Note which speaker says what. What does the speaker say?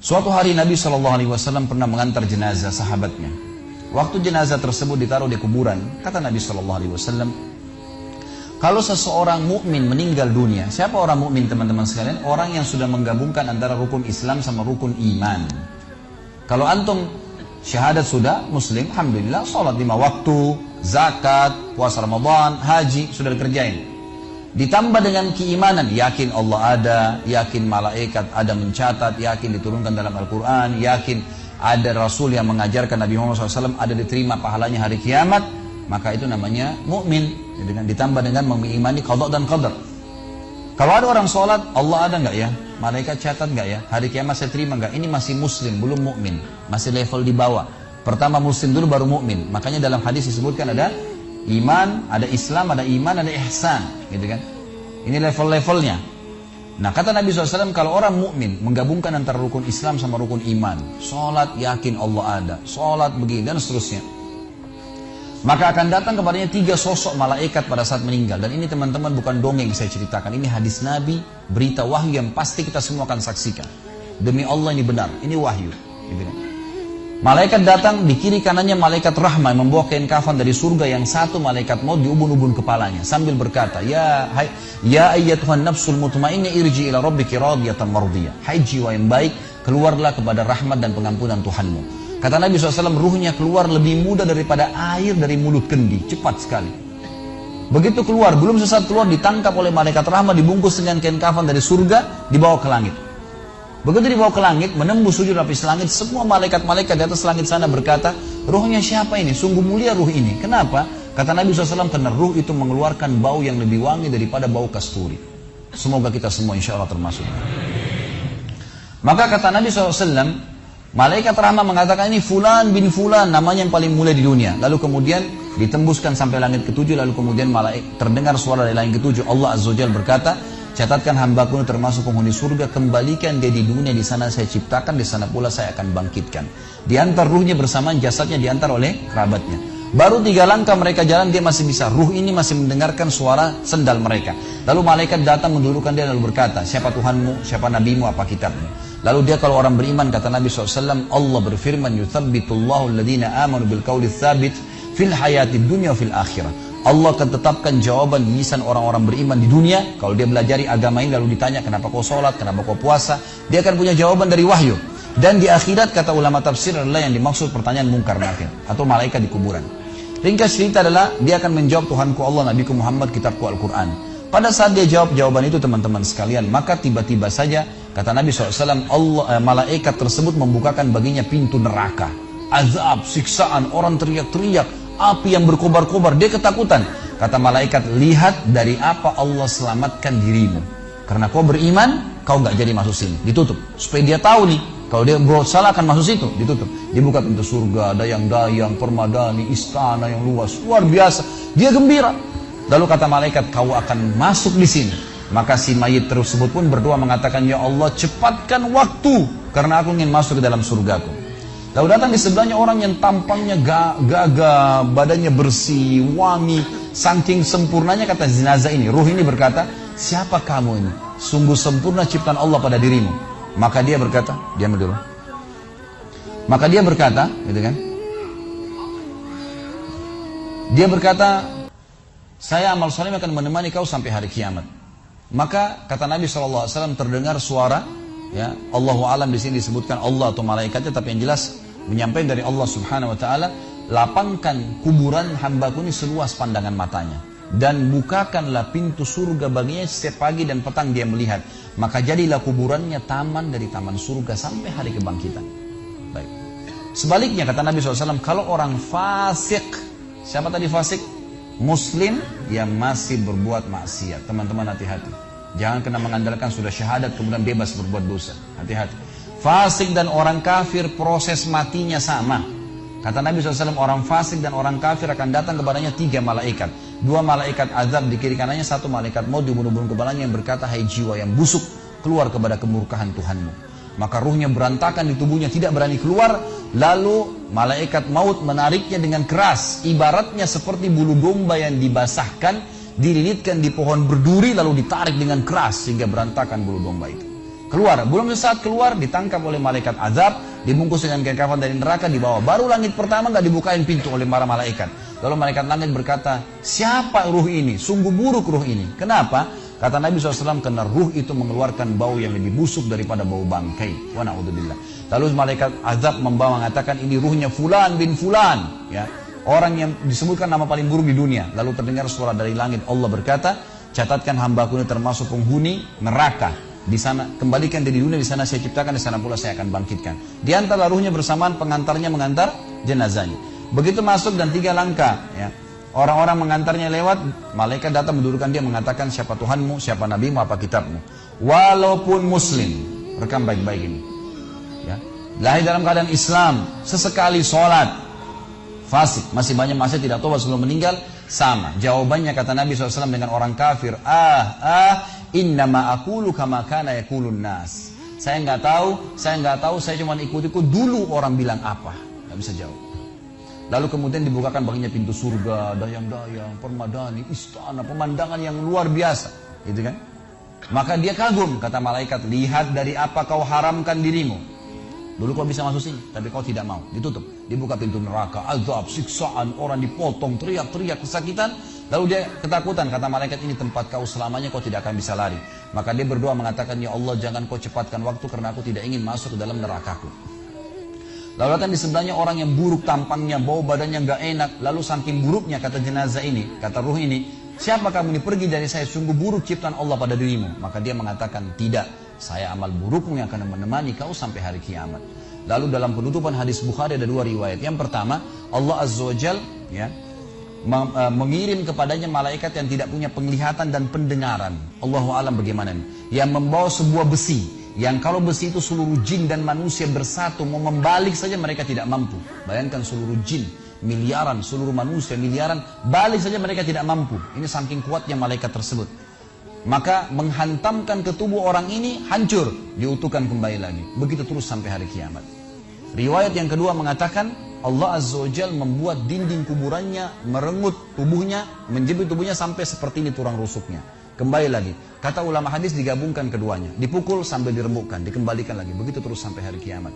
Speaker 1: Suatu hari Nabi SAW pernah mengantar jenazah sahabatnya. Waktu jenazah tersebut ditaruh di kuburan, kata Nabi SAW, kalau seseorang mukmin meninggal dunia, siapa orang mukmin teman-teman sekalian? Orang yang sudah menggabungkan antara rukun Islam sama rukun iman. Kalau antum syahadat sudah, muslim, alhamdulillah, sholat 5 waktu, zakat, puasa Ramadan, haji, sudah dikerjain. Ditambah dengan keimanan, yakin Allah ada, yakin malaikat ada mencatat, yakin diturunkan dalam Al-Quran, yakin ada Rasul yang mengajarkan Nabi Muhammad SAW, ada diterima pahalanya hari kiamat, maka itu namanya mukmin. Ditambah dengan mengimani qada dan qadar. Kalau ada orang sholat, Allah ada nggak ya? Malaikat catat nggak ya? Hari kiamat saya terima nggak? Ini masih muslim, belum mukmin, masih level di bawah. Pertama muslim dulu baru mukmin. Makanya dalam hadis disebutkan ada iman, ada Islam, ada iman, ada ihsan, gitu kan? Ini level-levelnya. Nah, kata Nabi SAW, kalau orang mukmin menggabungkan antara rukun Islam sama rukun iman, sholat yakin Allah ada, sholat begini dan seterusnya, maka akan datang kepadanya 3 sosok malaikat pada saat meninggal. Dan ini teman-teman bukan dongeng saya ceritakan, ini hadis Nabi, berita wahyu yang pasti kita semua akan saksikan. Demi Allah ini benar, ini wahyu, gitu kan? Malaikat datang, di kiri kanannya malaikat rahmah membawa kain kafan dari surga, yang satu malaikat maut di ubun-ubun kepalanya sambil berkata, ya ayyatuhan nafsul mutmainnah irji ila rabbiki radiyatan mardiyah. Hai jiwa yang baik, keluarlah kepada rahmat dan pengampunan Tuhanmu. Kata Nabi SAW, ruhnya keluar lebih mudah daripada air dari mulut kendi, cepat sekali. Begitu keluar, belum sesaat keluar, ditangkap oleh malaikat rahmah, dibungkus dengan kain kafan dari surga, dibawa ke langit. Begitu dibawa ke langit, menembus 7 lapis langit, semua malaikat-malaikat di atas langit sana berkata, ruhnya siapa ini? Sungguh mulia ruh ini. Kenapa? Kata Nabi SAW, karena ruh itu mengeluarkan bau yang lebih wangi daripada bau kasturi. Semoga kita semua insya Allah termasuk. Maka kata Nabi SAW, malaikat rahmah mengatakan, ini fulan bin fulan, namanya yang paling mulia di dunia. Lalu kemudian ditembuskan sampai langit ke-7, lalu kemudian terdengar suara dari langit ke-7. Allah Azza wa Jalla berkata, catatkan hambaku termasuk penghuni surga, kembalikan dia di dunia, di sana saya ciptakan, di sana pula saya akan bangkitkan. Diantar ruhnya bersamaan jasadnya, diantar oleh kerabatnya. Baru 3 langkah mereka jalan, dia masih bisa, ruh ini masih mendengarkan suara sendal mereka. Lalu malaikat datang mendudukkan dia lalu berkata, siapa Tuhanmu, siapa nabimu, apa kitabmu? Lalu dia kalau orang beriman, kata Nabi SAW, Allah berfirman, yuthabbitullahu alladhina amanu bilqawli tsabit fil hayatid dunya fil akhirah. Allah akan tetapkan jawaban lisan orang-orang beriman di dunia. Kalau dia belajari agama ini lalu ditanya kenapa kau sholat, kenapa kau puasa, dia akan punya jawaban dari wahyu. Dan di akhirat, kata ulama tafsir, adalah yang dimaksud pertanyaan mungkar nakir atau malaikat di kuburan. Ringkas cerita adalah dia akan menjawab, Tuhanku Allah, Nabiku Muhammad, kitabku Al-Quran. Pada saat dia jawab jawaban itu teman-teman sekalian, maka tiba-tiba saja kata Nabi SAW, malaikat tersebut membukakan baginya pintu neraka, azab, siksaan, orang teriak-teriak, api yang berkobar-kobar, dia ketakutan. Kata malaikat, lihat dari apa Allah selamatkan dirimu. Karena kau beriman, kau nggak jadi masuk sini, ditutup. Supaya dia tahu nih, kalau dia berbuat salah akan masuk situ, ditutup. Dibuka pintu surga, dayang-dayang, permadani, istana yang luas, luar biasa. Dia gembira. Lalu kata malaikat, kau akan masuk di sini. Maka si mayit tersebut pun berdoa mengatakan, ya Allah cepatkan waktu, karena aku ingin masuk ke dalam surgaku. Lalu datang di sebelahnya orang yang tampangnya gagah, badannya bersih, wangi, saking sempurnanya kata jenazah ini. Ruh ini berkata, siapa kamu ini? Sungguh sempurna ciptaan Allah pada dirimu. Maka dia berkata, diam dulu. Maka dia berkata, gitu kan? Dia berkata, saya amal saleh akan menemani kau sampai hari kiamat. Maka kata Nabi SAW, terdengar suara, ya, Allahu alam di sini disebutkan Allah atau malaikatnya, tapi yang jelas menyampaikan dari Allah Subhanahu wa taala, lapangkan kuburan hambaku ini seluas pandangan matanya dan bukakanlah pintu surga baginya setiap pagi dan petang dia melihat, maka jadilah kuburannya taman dari taman surga sampai hari kebangkitan. Baik. Sebaliknya kata Nabi SAW, kalau orang fasik, siapa tadi fasik? Muslim yang masih berbuat maksiat. Teman-teman hati-hati, jangan kena mengandalkan sudah syahadat kemudian bebas berbuat dosa. Hati-hati. Fasik dan orang kafir proses matinya sama. Kata Nabi SAW, orang fasik dan orang kafir akan datang kepadanya 3 malaikat. 2 malaikat azab di kiri kanannya, 1 malaikat maut di ubun-ubun kepalanya yang berkata, hai jiwa yang busuk, keluar kepada kemurkaan Tuhanmu. Maka ruhnya berantakan di tubuhnya, tidak berani keluar. Lalu malaikat maut menariknya dengan keras, ibaratnya seperti bulu domba yang dibasahkan, dililitkan di pohon berduri lalu ditarik dengan keras sehingga berantakan bulu domba itu. Keluar, belum sesaat keluar ditangkap oleh malaikat azab, dibungkus dengan kain kafan dari neraka, dibawa. Baru langit pertama nggak dibukain pintu oleh para malaikat. Lalu malaikat langit berkata, siapa ruh ini? Sungguh buruk ruh ini. Kenapa? Kata Nabi SAW, karena ruh itu mengeluarkan bau yang lebih busuk daripada bau bangkai. Wa na'udzubillah. Lalu malaikat azab membawa mengatakan, ini ruhnya Fulan bin Fulan, ya, orang yang disebutkan nama paling buruk di dunia. Lalu terdengar suara dari langit, Allah berkata, catatkan hambaku ini termasuk penghuni neraka. Di sana, kembalikan dia di dunia, di sana saya ciptakan, di sana pula saya akan bangkitkan. Di antara ruhnya bersamaan pengantarnya mengantar jenazahnya. Begitu masuk dan 3 langkah, ya, orang-orang mengantarnya lewat, malaikat datang mendudukkan dia, mengatakan siapa Tuhanmu, siapa nabimu, apa kitabmu. Walaupun muslim, rekam baik-baik ini, ya, lahir dalam keadaan Islam, sesekali sholat, fasik, masih banyak masih tidak tobat sebelum meninggal, sama. Jawabannya kata Nabi SAW dengan orang kafir, innama aqulu kama kana yaqulun nas. Saya nggak tahu, saya cuma ikut-ikut dulu orang bilang apa. Nggak bisa jawab. Lalu kemudian dibukakan baginya pintu surga, dayang-dayang, permadani, istana, pemandangan yang luar biasa, gitu kan? Maka dia kagum, kata malaikat, lihat dari apa kau haramkan dirimu. Dulu kau bisa masuk sini, tapi kau tidak mau, ditutup. Dibuka pintu neraka, azab, siksaan, orang dipotong, teriak-teriak, kesakitan. Lalu dia ketakutan, kata malaikat, ini tempat kau selamanya, kau tidak akan bisa lari. Maka dia berdoa mengatakan, ya Allah jangan kau cepatkan waktu karena aku tidak ingin masuk ke dalam nerakaku. Lalu datang di sebelahnya orang yang buruk tampangnya, bau badannya nggak enak. Lalu saking buruknya kata jenazah ini, kata ruh ini, siapa kamu ini, pergi dari saya, sungguh buruk ciptaan Allah pada dirimu. Maka dia mengatakan, tidak, saya amal burukmu yang akan menemani kau sampai hari kiamat. Lalu dalam penutupan hadis Bukhari ada 2 riwayat. Yang pertama, Allah Azza wa Jal, ya, mengirim kepadanya malaikat yang tidak punya penglihatan dan pendengaran. Allahu alam bagaimana ini, yang membawa sebuah besi, yang kalau besi itu seluruh jin dan manusia bersatu mau membalik saja mereka tidak mampu. Bayangkan seluruh jin miliaran, seluruh manusia miliaran, balik saja mereka tidak mampu. Ini saking kuatnya malaikat tersebut. Maka menghantamkan ke tubuh orang ini, hancur, diutuhkan kembali lagi. Begitu terus sampai hari kiamat. Riwayat yang kedua mengatakan, Allah Azza wa Jal membuat dinding kuburannya merengut tubuhnya, menjepit tubuhnya sampai seperti ini tulang rusuknya. Kembali lagi. Kata ulama hadis digabungkan keduanya. Dipukul sambil dirembukkan, dikembalikan lagi. Begitu terus sampai hari kiamat.